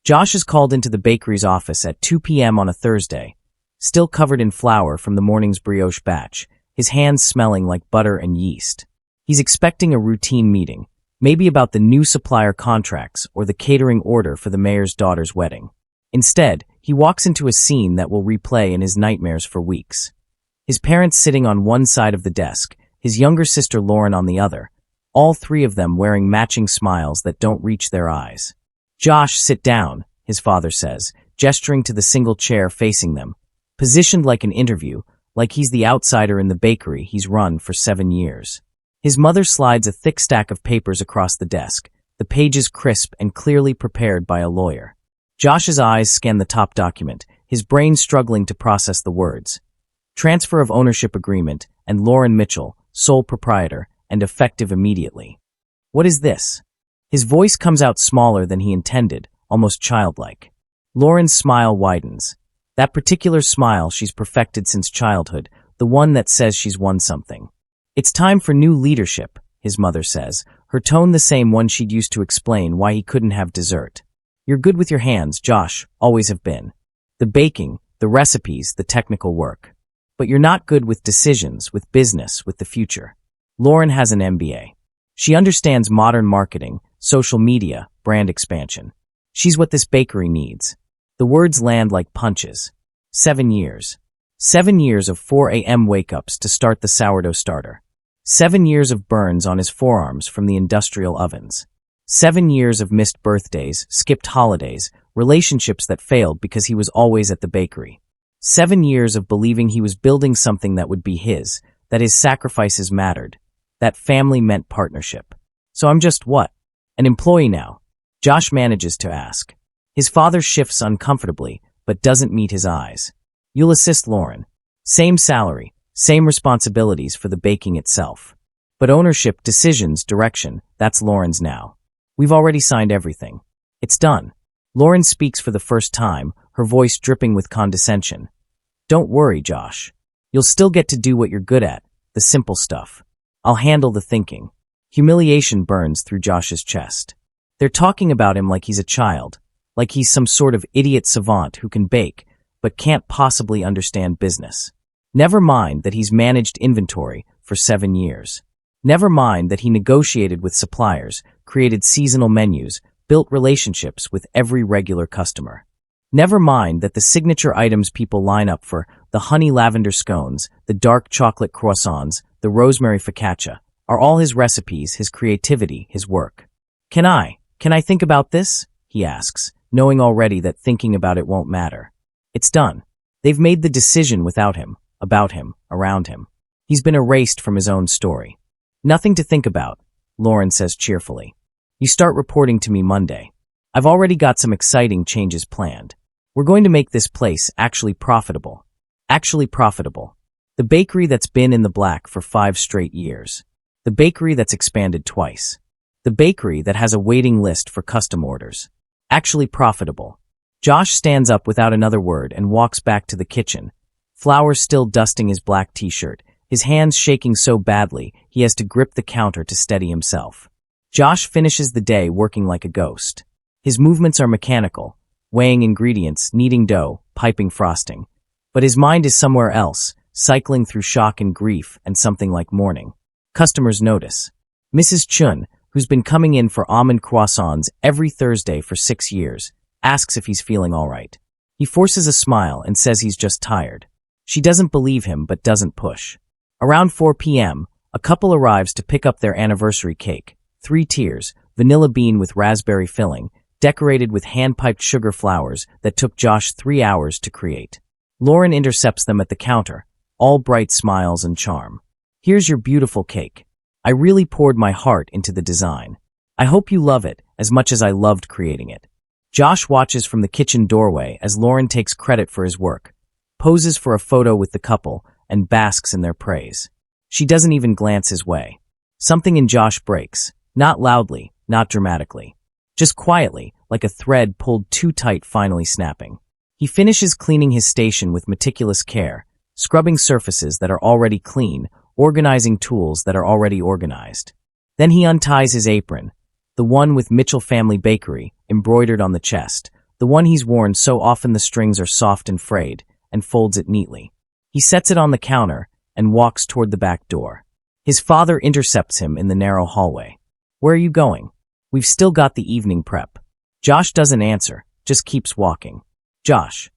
Josh is called into the bakery's office at 2 p.m. on a Thursday, still covered in flour from the morning's brioche batch, his hands smelling like butter and yeast. He's expecting a routine meeting, maybe about the new supplier contracts or the catering order for the mayor's daughter's wedding. Instead, he walks into a scene that will replay in his nightmares for weeks. His parents sitting on one side of the desk, his younger sister Lauren on the other, all three of them wearing matching smiles that don't reach their eyes. "Josh, sit down," his father says, gesturing to the single chair facing them, positioned like an interview, like he's the outsider in the bakery he's run for 7 years. His mother slides a thick stack of papers across the desk, the pages crisp and clearly prepared by a lawyer. Josh's eyes scan the top document, his brain struggling to process the words. Transfer of ownership agreement and Lauren Mitchell, sole proprietor, and effective immediately. What is this? His voice comes out smaller than he intended, almost childlike. Lauren's smile widens. That particular smile she's perfected since childhood, the one that says she's won something. "It's time for new leadership," his mother says, her tone the same one she'd used to explain why he couldn't have dessert. "You're good with your hands, Josh, always have been. The baking, the recipes, the technical work. But you're not good with decisions, with business, with the future." Lauren has an MBA. She understands modern marketing, social media, brand expansion. She's what this bakery needs. The words land like punches. 7 years. 7 years of 4 a.m. wake-ups to start the sourdough starter. 7 years of burns on his forearms from the industrial ovens. 7 years of missed birthdays, skipped holidays, relationships that failed because he was always at the bakery. 7 years of believing he was building something that would be his, that his sacrifices mattered, that family meant partnership. "So I'm just what? An employee now?" Josh manages to ask. His father shifts uncomfortably, but doesn't meet his eyes. "You'll assist Lauren. Same salary, same responsibilities for the baking itself. But ownership, decisions, direction, that's Lauren's now. We've already signed everything. It's done." Lauren speaks for the first time, her voice dripping with condescension. "Don't worry, Josh. You'll still get to do what you're good at, the simple stuff. I'll handle the thinking." Humiliation burns through Josh's chest. They're talking about him like he's a child, like he's some sort of idiot savant who can bake, but can't possibly understand business. Never mind that he's managed inventory for 7 years. Never mind that he negotiated with suppliers, created seasonal menus, built relationships with every regular customer. Never mind that the signature items people line up for, the honey lavender scones, the dark chocolate croissants, the rosemary focaccia, are all his recipes, his creativity, his work. Can I think about this?" he asks, knowing already that thinking about it won't matter. It's done. They've made the decision without him, about him, around him. He's been erased from his own story. "Nothing to think about," Lauren says cheerfully. "You start reporting to me Monday. I've already got some exciting changes planned. We're going to make this place actually profitable. Actually profitable. The bakery that's been in the black for 5 straight years. The bakery that's expanded twice. The bakery that has a waiting list for custom orders. Actually profitable." Josh stands up without another word and walks back to the kitchen, flour still dusting his black t-shirt, his hands shaking so badly he has to grip the counter to steady himself. Josh finishes the day working like a ghost. His movements are mechanical, weighing ingredients, kneading dough, piping frosting. But his mind is somewhere else, cycling through shock and grief and something like mourning. Customers notice. Mrs. Chun, who's been coming in for almond croissants every Thursday for 6 years, asks if he's feeling all right. He forces a smile and says he's just tired. She doesn't believe him but doesn't push. Around 4 p.m., a couple arrives to pick up their anniversary cake, 3 tiers, vanilla bean with raspberry filling, decorated with hand-piped sugar flowers that took Josh 3 hours to create. Lauren intercepts them at the counter, all bright smiles and charm. "Here's your beautiful cake. I really poured my heart into the design. I hope you love it as much as I loved creating it." Josh watches from the kitchen doorway as Lauren takes credit for his work, poses for a photo with the couple, and basks in their praise. She doesn't even glance his way. Something in Josh breaks, not loudly, not dramatically. Just quietly, like a thread pulled too tight finally snapping. He finishes cleaning his station with meticulous care, scrubbing surfaces that are already clean, organizing tools that are already organized. Then he unties his apron, the one with Mitchell Family Bakery embroidered on the chest, the one he's worn so often the strings are soft and frayed, and folds it neatly. He sets it on the counter and walks toward the back door. His father intercepts him in the narrow hallway. "Where are you going?" "We've still got the evening prep." Josh doesn't answer, just keeps walking. Josh,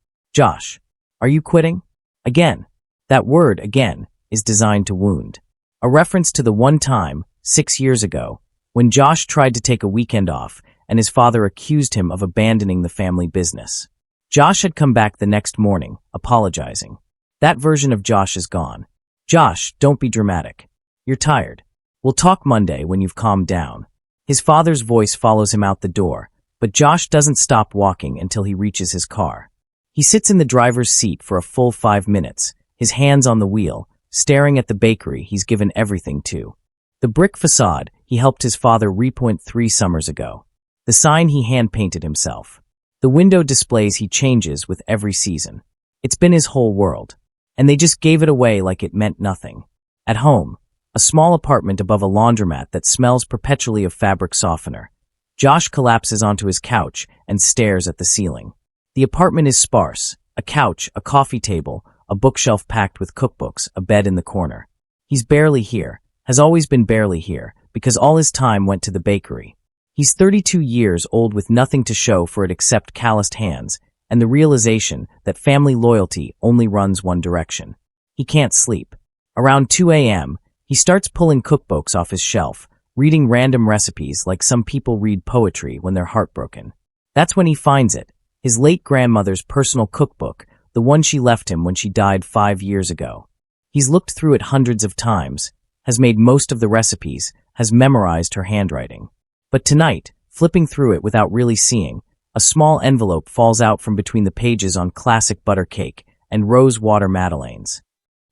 are you quitting?" Again. That word, again, is designed to wound. A reference to the one time, 6 years ago, when Josh tried to take a weekend off and his father accused him of abandoning the family business. Josh had come back the next morning, apologizing. That version of Josh is gone. "Josh, don't be dramatic. You're tired. We'll talk Monday when you've calmed down." His father's voice follows him out the door, but Josh doesn't stop walking until he reaches his car. He sits in the driver's seat for a full 5 minutes, his hands on the wheel, staring at the bakery he's given everything to. The brick facade he helped his father repaint 3 summers ago. The sign he hand-painted himself. The window displays he changes with every season. It's been his whole world. And they just gave it away like it meant nothing. At home, a small apartment above a laundromat that smells perpetually of fabric softener. Josh collapses onto his couch and stares at the ceiling. The apartment is sparse. A couch, a coffee table, a bookshelf packed with cookbooks, a bed in the corner. He's barely here, has always been barely here, because all his time went to the bakery. He's 32 years old with nothing to show for it except calloused hands, and the realization that family loyalty only runs one direction. He can't sleep. Around 2 a.m., he starts pulling cookbooks off his shelf, reading random recipes like some people read poetry when they're heartbroken. That's when he finds it, his late grandmother's personal cookbook, the one she left him when she died 5 years ago. He's looked through it hundreds of times, has made most of the recipes, has memorized her handwriting. But tonight, flipping through it without really seeing, a small envelope falls out from between the pages on classic butter cake and rose water madeleines.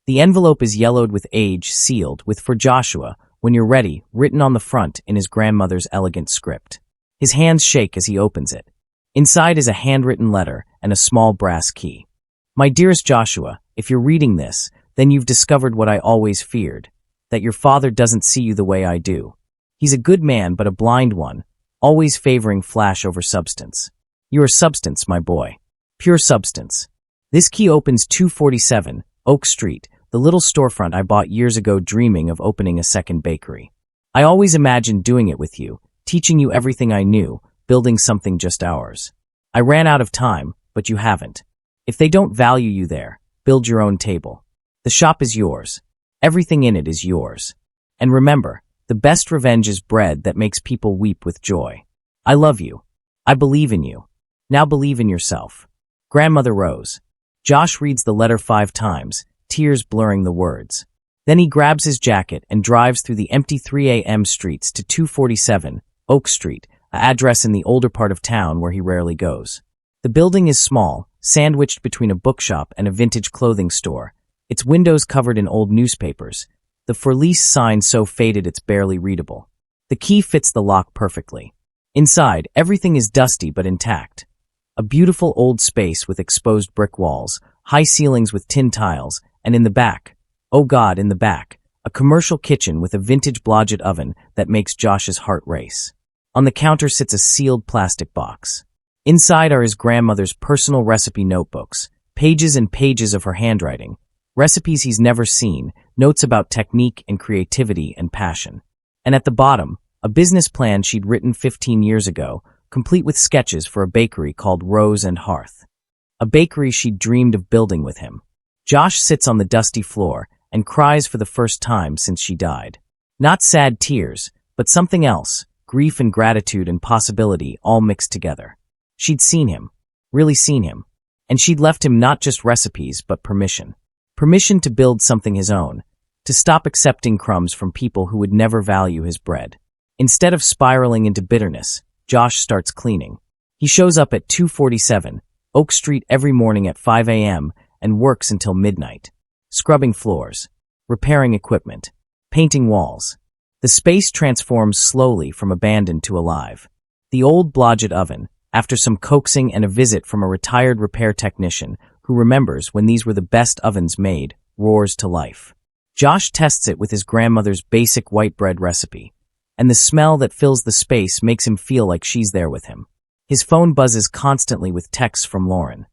The envelope is yellowed with age, sealed with "For Joshua, when you're ready," written on the front in his grandmother's elegant script. His hands shake as he opens it. Inside is a handwritten letter and a small brass key. "My dearest Joshua, if you're reading this, then you've discovered what I always feared, that your father doesn't see you the way I do. He's a good man but a blind one, always favoring flash over substance. You are substance, my boy. Pure substance. This key opens 247, Oak Street, the little storefront I bought years ago dreaming of opening a second bakery. I always imagined doing it with you, teaching you everything I knew, building something just ours. I ran out of time, but you haven't. If they don't value you there, build your own table. The shop is yours. Everything in it is yours. And remember, the best revenge is bread that makes people weep with joy. I love you. I believe in you. Now believe in yourself. Grandmother Rose." Josh reads the letter 5 times, tears blurring the words. Then he grabs his jacket and drives through the empty 3 a.m. streets to 247, Oak Street, an address in the older part of town where he rarely goes. The building is small, sandwiched between a bookshop and a vintage clothing store, its windows covered in old newspapers, the "For Lease" sign so faded it's barely readable. The key fits the lock perfectly. Inside, everything is dusty but intact. A beautiful old space with exposed brick walls, high ceilings with tin tiles, and in the back, oh God, in the back, a commercial kitchen with a vintage Blodgett oven that makes Josh's heart race. On the counter sits a sealed plastic box. Inside are his grandmother's personal recipe notebooks, pages and pages of her handwriting, recipes he's never seen, notes about technique and creativity and passion. And at the bottom, a business plan she'd written 15 years ago, complete with sketches for a bakery called Rose and Hearth. A bakery she'd dreamed of building with him. Josh sits on the dusty floor and cries for the first time since she died. Not sad tears, but something else, grief and gratitude and possibility all mixed together. She'd seen him, really seen him, and she'd left him not just recipes but permission. Permission to build something his own, to stop accepting crumbs from people who would never value his bread. Instead of spiraling into bitterness, Josh starts cleaning. He shows up at 247, Oak Street every morning at 5 a.m. and works until midnight. Scrubbing floors, repairing equipment, painting walls. The space transforms slowly from abandoned to alive. The old Blodgett oven, after some coaxing and a visit from a retired repair technician who remembers when these were the best ovens made, roars to life. Josh tests it with his grandmother's basic white bread recipe, and the smell that fills the space makes him feel like she's there with him. His phone buzzes constantly with texts from Lauren.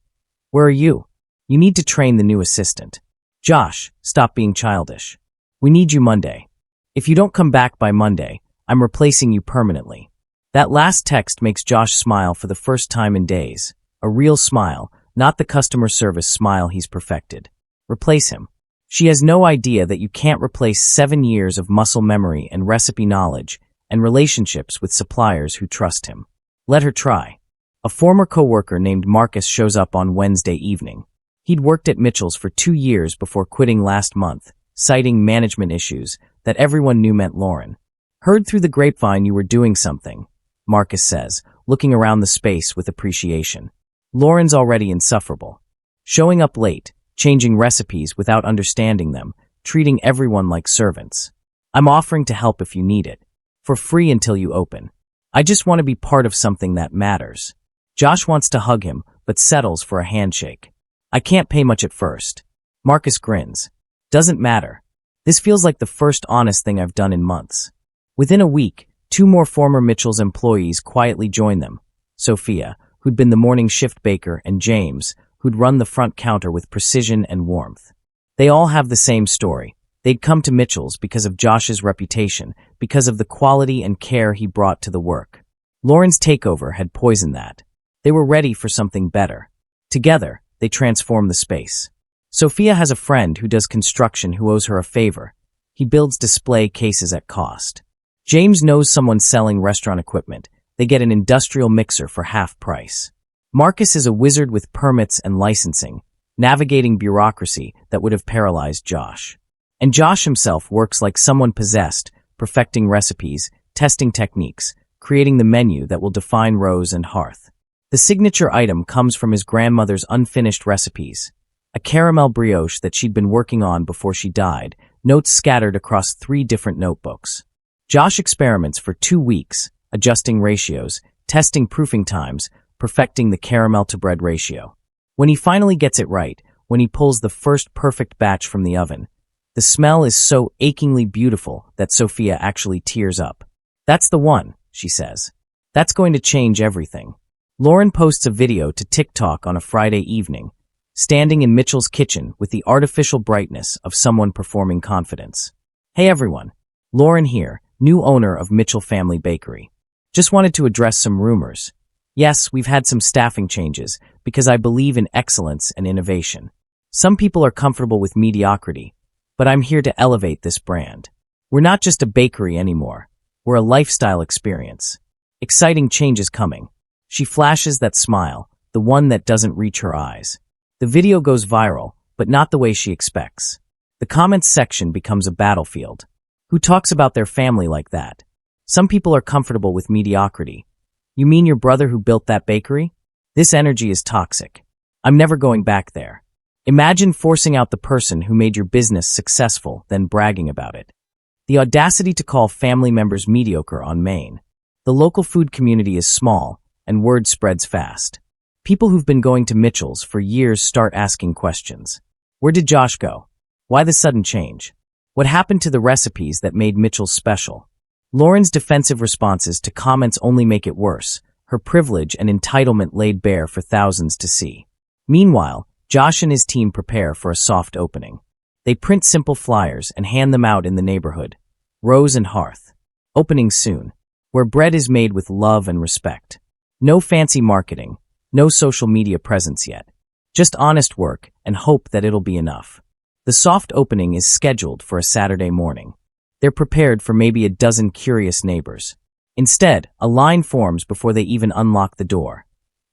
Where are you? You need to train the new assistant. Josh, stop being childish. We need you Monday. If you don't come back by Monday, I'm replacing you permanently. That last text makes Josh smile for the first time in days. A real smile, not the customer service smile he's perfected. Replace him. She has no idea that you can't replace 7 years of muscle memory and recipe knowledge and relationships with suppliers who trust him. Let her try. A former coworker named Marcus shows up on Wednesday evening. He'd worked at Mitchell's for 2 years before quitting last month, citing management issues that everyone knew meant Lauren. Heard through the grapevine you were doing something, Marcus says, looking around the space with appreciation. Lauren's already insufferable. Showing up late, changing recipes without understanding them, treating everyone like servants. I'm offering to help if you need it. For free until you open. I just want to be part of something that matters. Josh wants to hug him, but settles for a handshake. I can't pay much at first. Marcus grins. Doesn't matter. This feels like the first honest thing I've done in months. Within a week, 2 more former Mitchell's employees quietly joined them. Sophia, who'd been the morning shift baker, and James, who'd run the front counter with precision and warmth. They all have the same story. They'd come to Mitchell's because of Josh's reputation, because of the quality and care he brought to the work. Lauren's takeover had poisoned that. They were ready for something better. Together, they transformed the space. Sophia has a friend who does construction who owes her a favor. He builds display cases at cost. James knows someone selling restaurant equipment. They get an industrial mixer for half price. Marcus is a wizard with permits and licensing, navigating bureaucracy that would have paralyzed Josh. And Josh himself works like someone possessed, perfecting recipes, testing techniques, creating the menu that will define Rose and Hearth. The signature item comes from his grandmother's unfinished recipes. A caramel brioche that she'd been working on before she died, notes scattered across 3 different notebooks. Josh experiments for 2 weeks, adjusting ratios, testing proofing times, perfecting the caramel to bread ratio. When he finally gets it right, when he pulls the first perfect batch from the oven, the smell is so achingly beautiful that Sophia actually tears up. That's the one, she says. That's going to change everything. Lauren posts a video to TikTok on a Friday evening, standing in Mitchell's kitchen with the artificial brightness of someone performing confidence. Hey everyone, Lauren here, new owner of Mitchell Family Bakery. Just wanted to address some rumors. Yes, we've had some staffing changes because I believe in excellence and innovation. Some people are comfortable with mediocrity, but I'm here to elevate this brand. We're not just a bakery anymore. We're a lifestyle experience. Exciting changes coming. She flashes that smile, the one that doesn't reach her eyes. The video goes viral, but not the way she expects. The comments section becomes a battlefield. Who talks about their family like that? Some people are comfortable with mediocrity. You mean your brother who built that bakery? This energy is toxic. I'm never going back there. Imagine forcing out the person who made your business successful, then bragging about it. The audacity to call family members mediocre on Maine. The local food community is small, and word spreads fast. People who've been going to Mitchell's for years start asking questions. Where did Josh go? Why the sudden change? What happened to the recipes that made Mitchell's special? Lauren's defensive responses to comments only make it worse, her privilege and entitlement laid bare for thousands to see. Meanwhile, Josh and his team prepare for a soft opening. They print simple flyers and hand them out in the neighborhood. Rose and Hearth. Opening soon. Where bread is made with love and respect. No fancy marketing. No social media presence yet. Just honest work and hope that it'll be enough. The soft opening is scheduled for a Saturday morning. They're prepared for maybe a dozen curious neighbors. Instead, a line forms before they even unlock the door.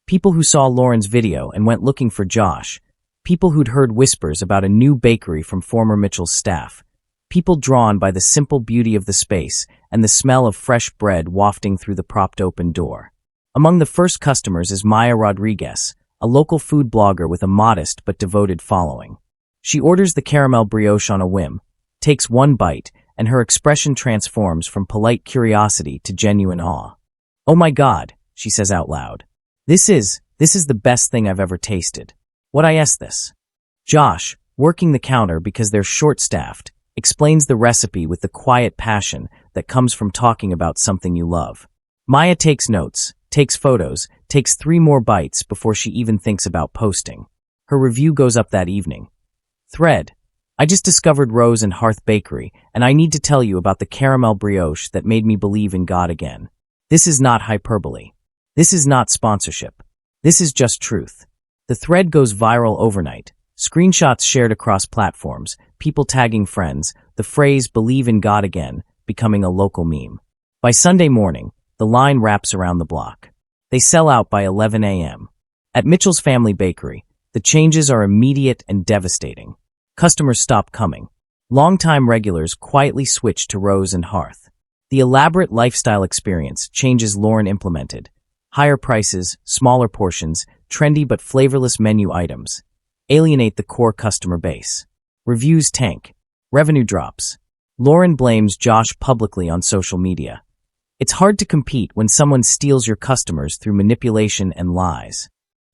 People who saw Lauren's video and went looking for Josh. People who'd heard whispers about a new bakery from former Mitchell's staff. People drawn by the simple beauty of the space and the smell of fresh bread wafting through the propped open door. Among the first customers is Maya Rodriguez, a local food blogger with a modest but devoted following. She orders the caramel brioche on a whim, takes one bite, and her expression transforms from polite curiosity to genuine awe. "Oh my God," she says out loud. This is the best thing I've ever tasted. What I asked this? Josh, working the counter because they're short-staffed, explains the recipe with the quiet passion that comes from talking about something you love. Maya takes notes, takes photos, takes 3 more bites before she even thinks about posting. Her review goes up that evening. Thread. I just discovered Rose and Hearth Bakery, and I need to tell you about the caramel brioche that made me believe in God again. This is not hyperbole. This is not sponsorship. This is just truth. The thread goes viral overnight. Screenshots shared across platforms, people tagging friends, the phrase "believe in God again" becoming a local meme. By Sunday morning, the line wraps around the block. They sell out by 11 a.m. At Mitchell's Family Bakery, the changes are immediate and devastating. Customers stop coming. Longtime regulars quietly switch to Rose and Hearth. The elaborate lifestyle experience changes Lauren implemented. Higher prices, smaller portions, trendy but flavorless menu items alienate the core customer base. Reviews tank. Revenue drops. Lauren blames Josh publicly on social media. It's hard to compete when someone steals your customers through manipulation and lies.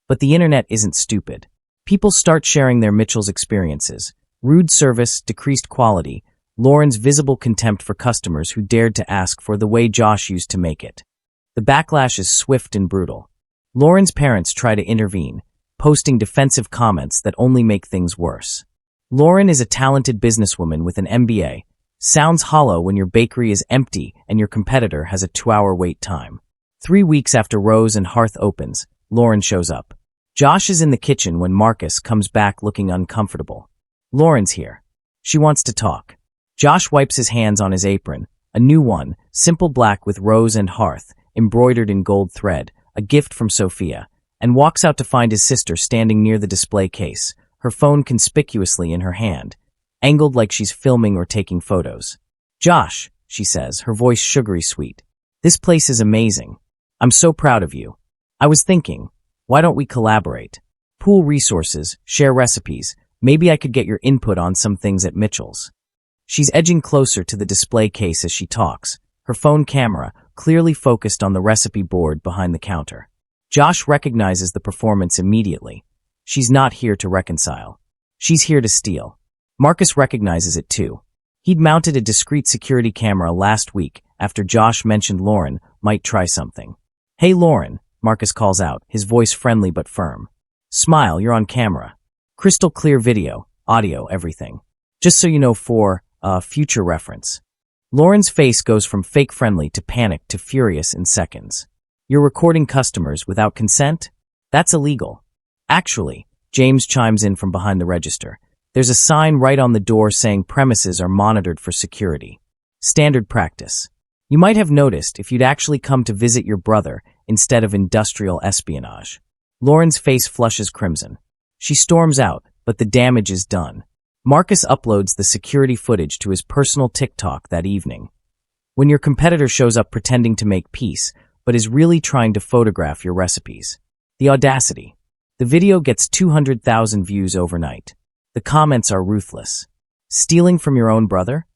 But the internet isn't stupid. People start sharing their Mitchell's experiences. Rude service, decreased quality, Lauren's visible contempt for customers who dared to ask for the way Josh used to make it. The backlash is swift and brutal. Lauren's parents try to intervene, posting defensive comments that only make things worse. Lauren is a talented businesswoman with an MBA. Sounds hollow when your bakery is empty and your competitor has a 2-hour wait time. 3 weeks after Rose and Hearth opens, Lauren shows up. Josh is in the kitchen when Marcus comes back looking uncomfortable. Lauren's here. She wants to talk. Josh wipes his hands on his apron, a new one, simple black with Rose and Hearth, embroidered in gold thread, a gift from Sophia, and walks out to find his sister standing near the display case, her phone conspicuously in her hand, angled like she's filming or taking photos. "Josh," she says, her voice sugary sweet. "This place is amazing. I'm so proud of you. I was thinking, why don't we collaborate? Pool resources, share recipes. Maybe I could get your input on some things at Mitchell's." She's edging closer to the display case as she talks, her phone camera clearly focused on the recipe board behind the counter. Josh recognizes the performance immediately. She's not here to reconcile. She's here to steal. Marcus recognizes it too. He'd mounted a discreet security camera last week after Josh mentioned Lauren might try something. "Hey Lauren," Marcus calls out, his voice friendly but firm. "Smile, you're on camera. Crystal clear video, audio, everything. Just so you know for, future reference." Lauren's face goes from fake friendly to panic to furious in seconds. "You're recording customers without consent? That's illegal." "Actually," James chimes in from behind the register, "there's a sign right on the door saying premises are monitored for security. Standard practice. You might have noticed if you'd actually come to visit your brother instead of industrial espionage." Lauren's face flushes crimson. She storms out, but the damage is done. Marcus uploads the security footage to his personal TikTok that evening. When your competitor shows up pretending to make peace, but is really trying to photograph your recipes. The audacity. The video gets 200,000 views overnight. The comments are ruthless. "Stealing from your own brother?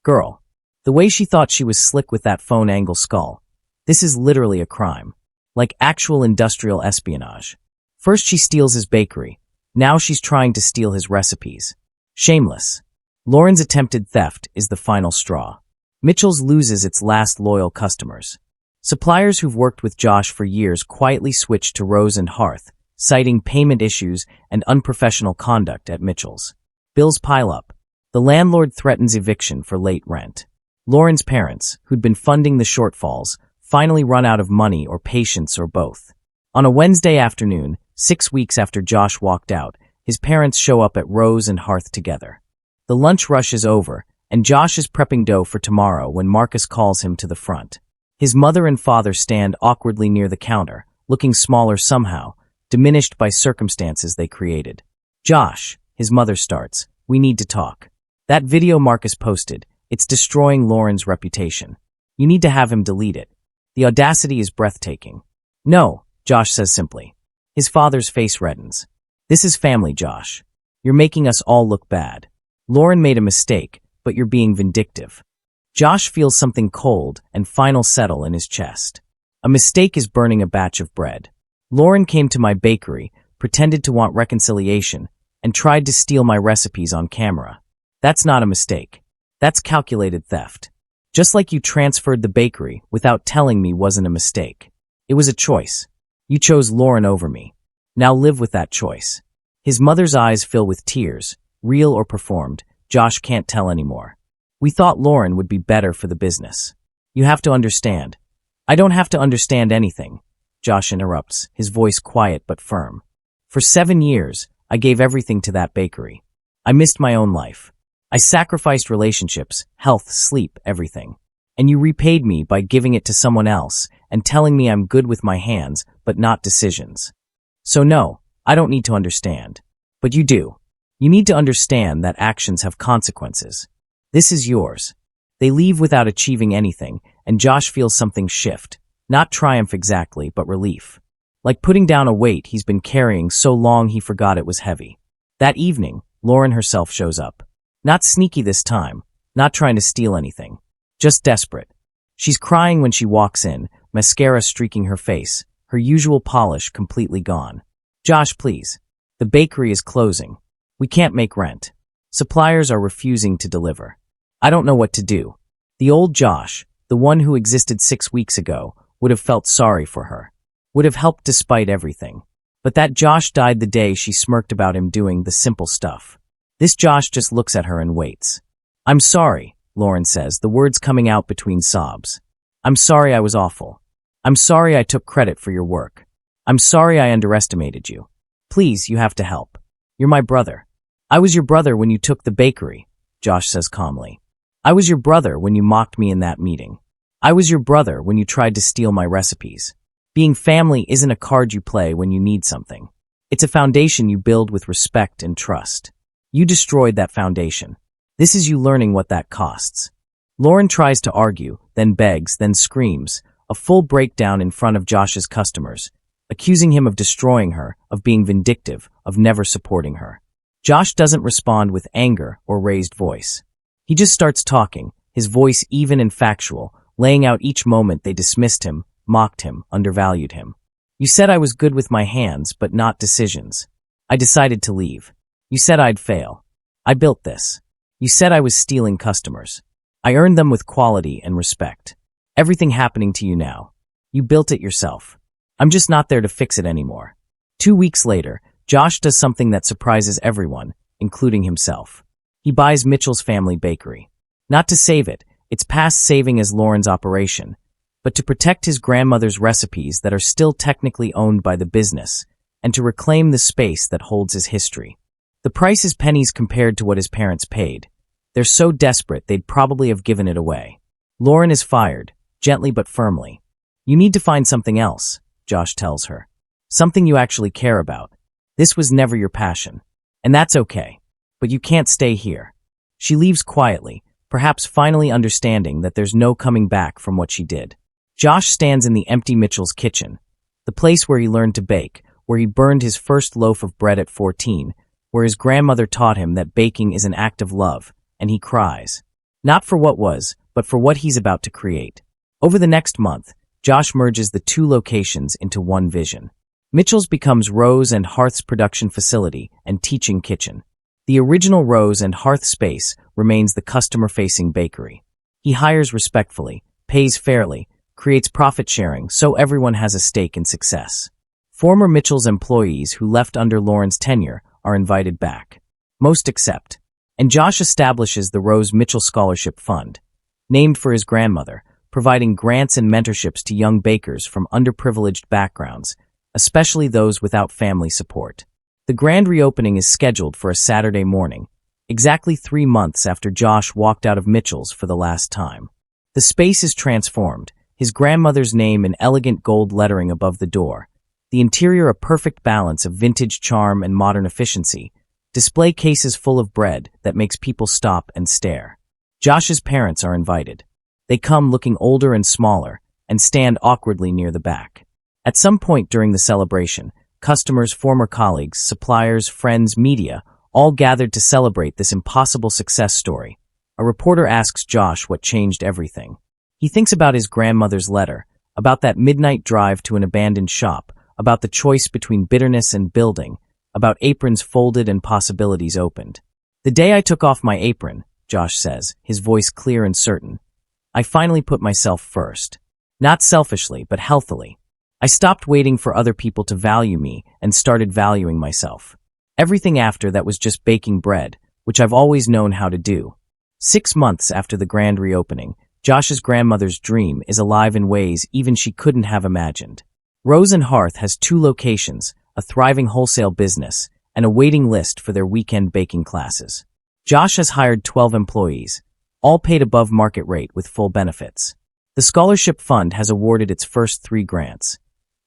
Girl. The way she thought she was slick with that phone angle skull. This is literally a crime. Like actual industrial espionage. First she steals his bakery. Now she's trying to steal his recipes. Shameless. Lauren's attempted theft is the final straw. Mitchell's loses its last loyal customers. Suppliers who've worked with Josh for years quietly switched to Rose and Hearth, citing payment issues and unprofessional conduct at Mitchell's. Bills pile up. The landlord threatens eviction for late rent. Lauren's parents, who'd been funding the shortfalls, finally run out of money or patience or both. On a Wednesday afternoon, 6 weeks after Josh walked out, his parents show up at Rose and Hearth together. The lunch rush is over, and Josh is prepping dough for tomorrow when Marcus calls him to the front. His mother and father stand awkwardly near the counter, looking smaller somehow, diminished by circumstances they created. "Josh," his mother starts, "we need to talk. That video Marcus posted, it's destroying Lauren's reputation. You need to have him delete it. The audacity is breathtaking." "No," Josh says simply. His father's face reddens. "This is family, Josh. You're making us all look bad. Lauren made a mistake, but you're being vindictive." Josh feels something cold and final settle in his chest. A mistake is burning a batch of bread. Lauren came to my bakery, pretended to want reconciliation, and tried to steal my recipes on camera. That's not a mistake. That's calculated theft. Just like you transferred the bakery without telling me wasn't a mistake. It was a choice. You chose Lauren over me. Now live with that choice. His mother's eyes fill with tears, real or performed. Josh can't tell anymore. We thought Lauren would be better for the business. You have to understand. I don't have to understand anything, Josh interrupts, his voice quiet but firm. For 7 years, I gave everything to that bakery. I missed my own life. I sacrificed relationships, health, sleep, everything. And you repaid me by giving it to someone else and telling me I'm good with my hands, but not decisions. So no, I don't need to understand. But you do. You need to understand that actions have consequences. This is yours. They leave without achieving anything, and Josh feels something shift. Not triumph exactly, but relief. Like putting down a weight he's been carrying so long he forgot it was heavy. That evening, Lauren herself shows up. Not sneaky this time, not trying to steal anything. Just desperate. She's crying when she walks in, mascara streaking her face, her usual polish completely gone. Josh, please. The bakery is closing. We can't make rent. Suppliers are refusing to deliver. I don't know what to do. The old Josh, the one who existed 6 weeks ago, would have felt sorry for her. Would have helped despite everything. But that Josh died the day she smirked about him doing the simple stuff. This Josh just looks at her and waits. I'm sorry, Lauren says, the words coming out between sobs. I'm sorry I was awful. I'm sorry I took credit for your work. I'm sorry I underestimated you. Please, you have to help. You're my brother. I was your brother when you took the bakery, Josh says calmly. I was your brother when you mocked me in that meeting. I was your brother when you tried to steal my recipes. Being family isn't a card you play when you need something. It's a foundation you build with respect and trust. You destroyed that foundation. This is you learning what that costs. Lauren tries to argue, then begs, then screams, a full breakdown in front of Josh's customers, accusing him of destroying her, of being vindictive, of never supporting her. Josh doesn't respond with anger or raised voice. He just starts talking, his voice even and factual, laying out each moment they dismissed him, mocked him, undervalued him. You said I was good with my hands, but not decisions. I decided to leave. You said I'd fail. I built this. You said I was stealing customers. I earned them with quality and respect. Everything happening to you now. You built it yourself. I'm just not there to fix it anymore. 2 weeks later, Josh does something that surprises everyone, including himself. He buys Mitchell's family bakery. Not to save it, it's past saving as Lauren's operation, but to protect his grandmother's recipes that are still technically owned by the business, and to reclaim the space that holds his history. The price is pennies compared to what his parents paid. They're so desperate they'd probably have given it away. Lauren is fired, gently but firmly. You need to find something else, Josh tells her. Something you actually care about. This was never your passion. And that's okay. But you can't stay here. She leaves quietly, perhaps finally understanding that there's no coming back from what she did. Josh stands in the empty Mitchell's kitchen, the place where he learned to bake, where he burned his first loaf of bread at 14, where his grandmother taught him that baking is an act of love, and he cries. Not for what was, but for what he's about to create. Over the next month, Josh merges the 2 locations into one vision. Mitchell's becomes Rose and Hearth's production facility and teaching kitchen. The original Rose and Hearth space remains the customer-facing bakery. He hires respectfully, pays fairly, creates profit sharing so everyone has a stake in success. Former Mitchell's employees who left under Lauren's tenure are invited back. Most accept. And Josh establishes the Rose Mitchell Scholarship Fund, named for his grandmother, providing grants and mentorships to young bakers from underprivileged backgrounds, especially those without family support. The grand reopening is scheduled for a Saturday morning, exactly 3 months after Josh walked out of Mitchell's for the last time. The space is transformed, his grandmother's name in elegant gold lettering above the door, the interior a perfect balance of vintage charm and modern efficiency, display cases full of bread that makes people stop and stare. Josh's parents are invited. They come looking older and smaller and stand awkwardly near the back. At some point during the celebration, customers, former colleagues, suppliers, friends, media, all gathered to celebrate this impossible success story. A reporter asks Josh what changed everything. He thinks about his grandmother's letter, about that midnight drive to an abandoned shop, about the choice between bitterness and building, about aprons folded and possibilities opened. The day I took off my apron, Josh says, his voice clear and certain, I finally put myself first. Not selfishly, but healthily. I stopped waiting for other people to value me and started valuing myself. Everything after that was just baking bread, which I've always known how to do. 6 months after the grand reopening, Josh's grandmother's dream is alive in ways even she couldn't have imagined. Rose and Hearth has 2 locations, a thriving wholesale business, and a waiting list for their weekend baking classes. Josh has hired 12 employees, all paid above market rate with full benefits. The scholarship fund has awarded its first 3 grants.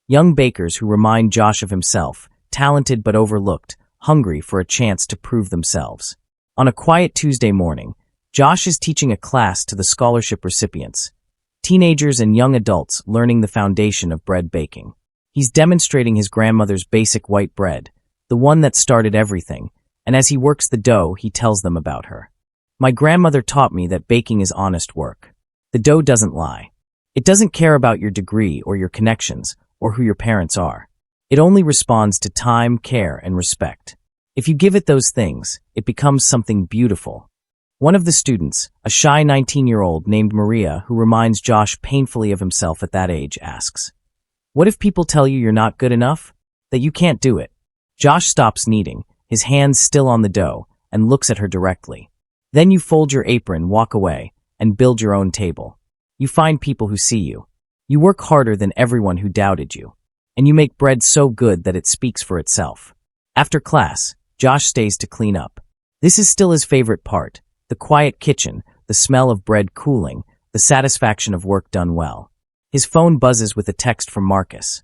Young bakers who remind Josh of himself, talented but overlooked, hungry for a chance to prove themselves. On a quiet Tuesday morning, Josh is teaching a class to the scholarship recipients, teenagers and young adults learning the foundation of bread baking. He's demonstrating his grandmother's basic white bread, the one that started everything, and as he works the dough, he tells them about her. My grandmother taught me that baking is honest work. The dough doesn't lie. It doesn't care about your degree or your connections or who your parents are. It only responds to time, care, and respect. If you give it those things, it becomes something beautiful. One of the students, a shy 19-year-old named Maria who reminds Josh painfully of himself at that age, asks, "What if people tell you you're not good enough? That you can't do it?" Josh stops kneading, his hands still on the dough, and looks at her directly. "Then you fold your apron, walk away, and build your own table. You find people who see you. You work harder than everyone who doubted you. And you make bread so good that it speaks for itself." After class, Josh stays to clean up. This is still his favorite part. The quiet kitchen, the smell of bread cooling, the satisfaction of work done well. His phone buzzes with a text from Marcus.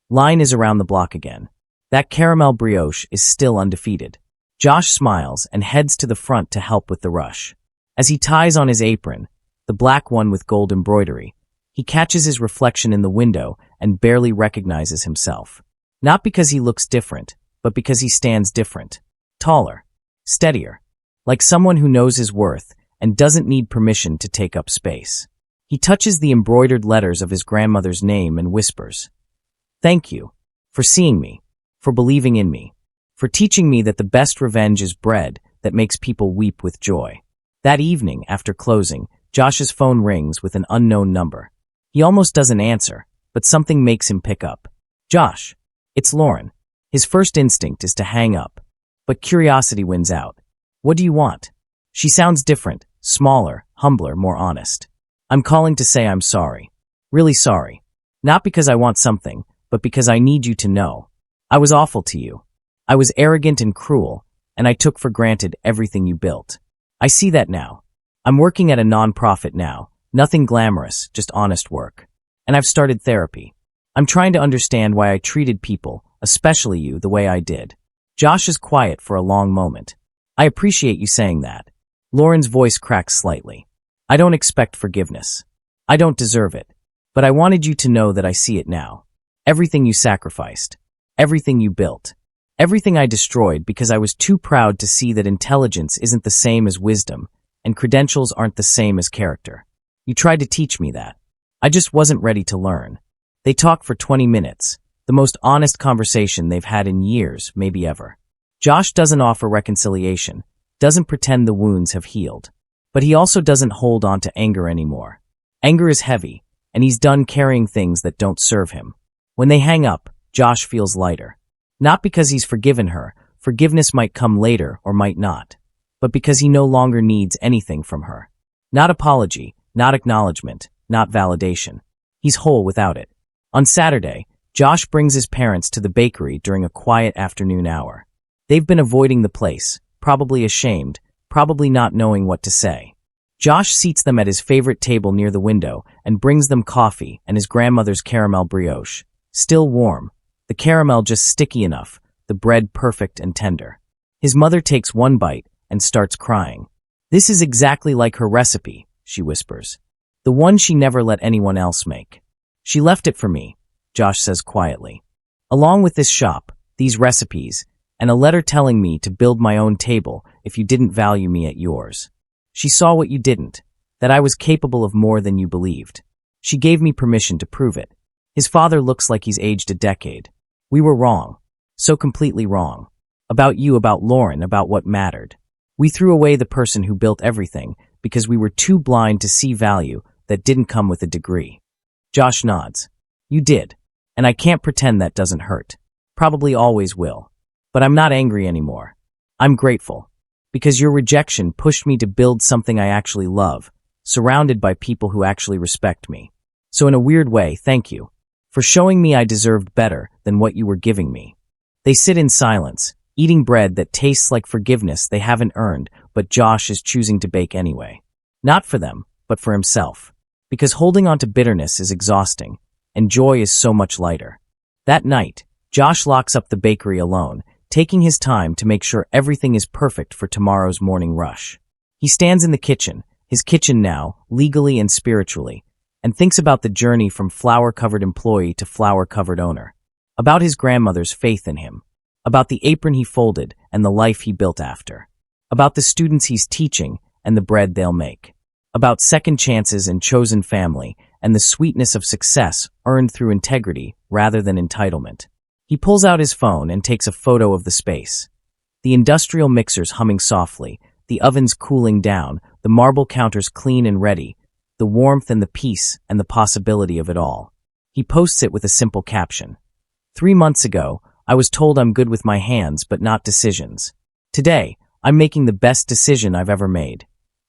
Line is around the block again. That caramel brioche is still undefeated. Josh smiles and heads to the front to help with the rush. As he ties on his apron, the black one with gold embroidery, he catches his reflection in the window and barely recognizes himself. Not because he looks different, but because he stands different. Taller. Steadier. Like someone who knows his worth and doesn't need permission to take up space. He touches the embroidered letters of his grandmother's name and whispers, "Thank you for seeing me, for believing in me, for teaching me that the best revenge is bread that makes people weep with joy." That evening, after closing, Josh's phone rings with an unknown number. He almost doesn't answer, but something makes him pick up. "Josh, it's Lauren." His first instinct is to hang up, but curiosity wins out. "What do you want?" She sounds different, smaller, humbler, more honest. "I'm calling to say I'm sorry. Really sorry. Not because I want something, but because I need you to know. I was awful to you. I was arrogant and cruel, and I took for granted everything you built. I see that now. I'm working at a non-profit now. Nothing glamorous, just honest work. And I've started therapy. I'm trying to understand why I treated people, especially you, the way I did." Josh is quiet for a long moment. "I appreciate you saying that." Lauren's voice cracks slightly. "I don't expect forgiveness. I don't deserve it. But I wanted you to know that I see it now. Everything you sacrificed. Everything you built. Everything I destroyed because I was too proud to see that intelligence isn't the same as wisdom, and credentials aren't the same as character. You tried to teach me that. I just wasn't ready to learn." They talk for 20 minutes, the most honest conversation they've had in years, maybe ever. Josh doesn't offer reconciliation, doesn't pretend the wounds have healed. But he also doesn't hold on to anger anymore. Anger is heavy, and he's done carrying things that don't serve him. When they hang up, Josh feels lighter. Not because he's forgiven her, forgiveness might come later or might not, but because he no longer needs anything from her. Not apology, not acknowledgement, not validation. He's whole without it. On Saturday, Josh brings his parents to the bakery during a quiet afternoon hour. They've been avoiding the place, probably ashamed, probably not knowing what to say. Josh seats them at his favorite table near the window and brings them coffee and his grandmother's caramel brioche. Still warm, the caramel just sticky enough, the bread perfect and tender. His mother takes one bite and starts crying. "This is exactly like her recipe," she whispers. "The one she never let anyone else make. She left it for me," Josh says quietly. "Along with this shop, these recipes, and a letter telling me to build my own table if you didn't value me at yours. She saw what you didn't, that I was capable of more than you believed. She gave me permission to prove it." His father looks like he's aged a decade. "We were wrong. So completely wrong. About you, about Lauren, about what mattered. We threw away the person who built everything because we were too blind to see value that didn't come with a degree." Josh nods. "You did. And I can't pretend that doesn't hurt. Probably always will. But I'm not angry anymore. I'm grateful. Because your rejection pushed me to build something I actually love, surrounded by people who actually respect me. So in a weird way, thank you. For showing me I deserved better than what you were giving me. They sit in silence, eating bread that tastes like forgiveness they haven't earned, but Josh is choosing to bake anyway. Not for them, but for himself. Because holding on to bitterness is exhausting, and joy is so much lighter. That night, Josh locks up the bakery alone, taking his time to make sure everything is perfect for tomorrow's morning rush. He stands in the kitchen, his kitchen now, legally and spiritually, and thinks about the journey from flour-covered employee to flour-covered owner. About his grandmother's faith in him. About the apron he folded and the life he built after. About the students he's teaching and the bread they'll make. About second chances and chosen family and the sweetness of success earned through integrity rather than entitlement. He pulls out his phone and takes a photo of the space. The industrial mixers humming softly, the ovens cooling down, the marble counters clean and ready, the warmth and the peace and the possibility of it all. He posts it with a simple caption. 3 months ago, I was told I'm good with my hands but not decisions. Today, I'm making the best decision I've ever made.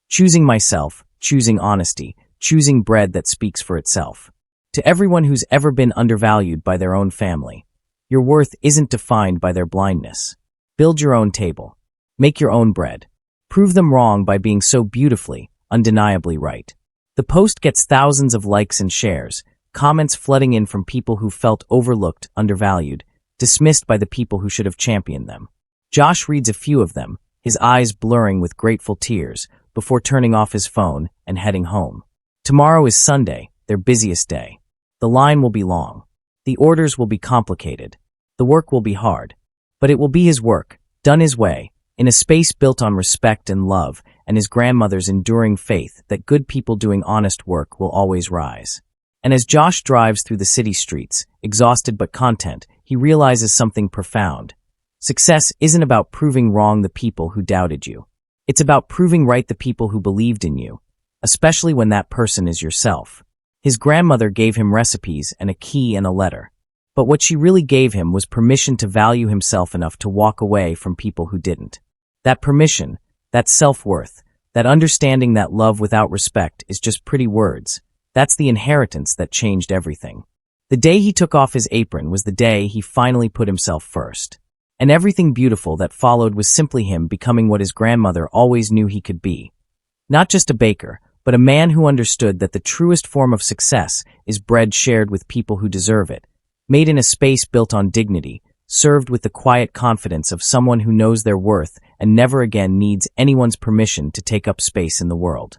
Choosing myself, choosing honesty, choosing bread that speaks for itself. To everyone who's ever been undervalued by their own family, your worth isn't defined by their blindness. Build your own table. Make your own bread. Prove them wrong by being so beautifully, undeniably right. The post gets thousands of likes and shares, comments flooding in from people who felt overlooked, undervalued, dismissed by the people who should have championed them. Josh reads a few of them, his eyes blurring with grateful tears, before turning off his phone and heading home. Tomorrow is Sunday, their busiest day. The line will be long. The orders will be complicated. The work will be hard. But it will be his work, done his way, in a space built on respect and love, and his grandmother's enduring faith that good people doing honest work will always rise. And as Josh drives through the city streets, exhausted but content, he realizes something profound. Success isn't about proving wrong the people who doubted you. It's about proving right the people who believed in you, especially when that person is yourself. His grandmother gave him recipes and a key and a letter. But what she really gave him was permission to value himself enough to walk away from people who didn't. That permission, that self-worth, that understanding that love without respect is just pretty words. That's the inheritance that changed everything. The day he took off his apron was the day he finally put himself first. And everything beautiful that followed was simply him becoming what his grandmother always knew he could be. Not just a baker, but a man who understood that the truest form of success is bread shared with people who deserve it, made in a space built on dignity, served with the quiet confidence of someone who knows their worth and never again needs anyone's permission to take up space in the world.